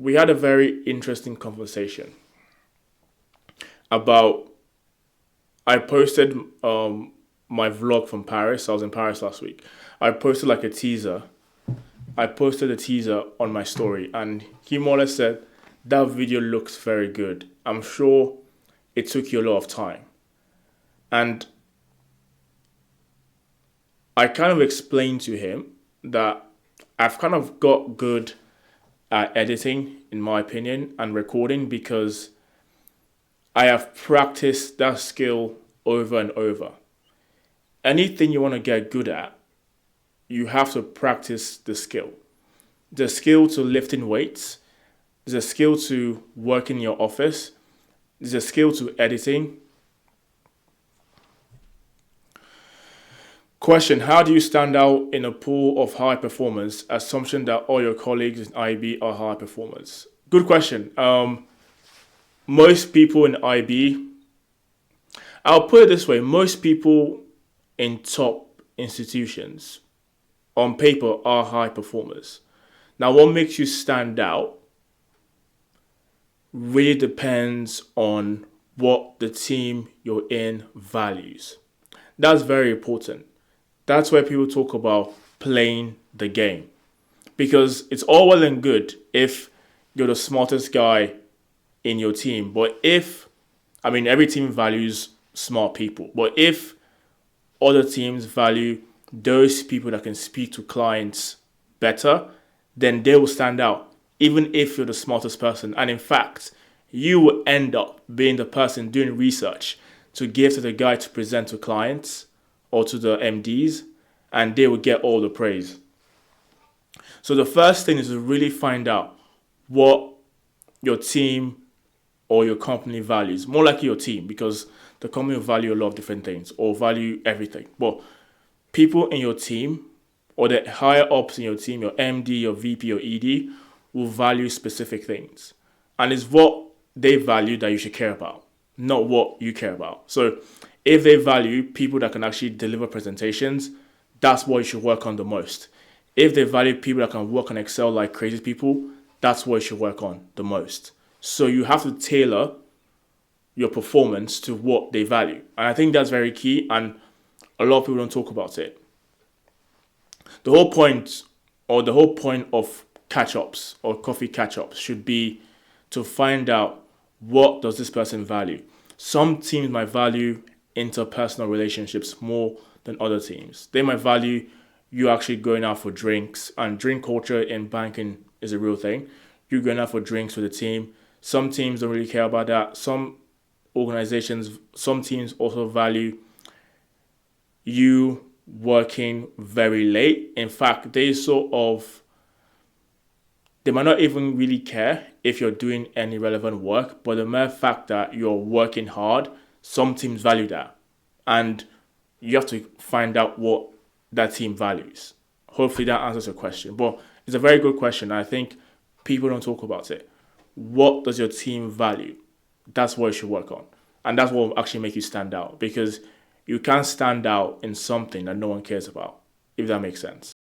we had a very interesting conversation about. I posted my vlog from Paris. I was in Paris last week. I posted like a teaser. I posted a teaser on my story, and he more or less said that video looks very good. I'm sure it took you a lot of time, and I kind of explained to him that I've kind of got good at editing, in my opinion, and recording because I have practiced that skill over and over. Anything you want to get good at, you have to practice the skill. The skill to lifting weights, the skill to work in your office, the skill to editing. Question: how do you stand out in a pool of high performers? Assumption that all your colleagues in IB are high performers. Good question. Most people in IB, I'll put it this way: most people in top institutions, on paper, are high performers. Now, what makes you stand out really depends on what the team you're in values. That's very important. That's where people talk about playing the game. Because it's all well and good if you're the smartest guy in your team. But every team values smart people. But if other teams value those people that can speak to clients better, then they will stand out, even if you're the smartest person. And in fact, you will end up being the person doing research to give to the guy to present to clients or to the MDs, and they will get all the praise. So the first thing is to really find out what your team or your company values. More likely your team, because the company will value a lot of different things or value everything. But people in your team or the higher ups in your team, your MD, your VP, your ED, will value specific things. And it's what they value that you should care about, not what you care about. So if they value people that can actually deliver presentations, that's what you should work on the most. If they value people that can work on Excel like crazy people, that's what you should work on the most. So you have to tailor your performance to what they value. And I think that's very key, and a lot of people don't talk about it. The whole point of catch-ups or coffee catch-ups should be to find out what does this person value. Some teams might value interpersonal relationships more than other teams. They might value you actually going out for drinks, and drink culture in banking is a real thing. You're going out for drinks with the team. Some teams don't really care about that. Some teams also value you working very late. In fact, they might not even really care if you're doing any relevant work, but the mere fact that you're working hard, some teams value that. And you have to find out what that team values. Hopefully that answers your question. But it's a very good question. I think people don't talk about it. What does your team value? That's what you should work on. And that's what will actually make you stand out, because you can't stand out in something that no one cares about, if that makes sense.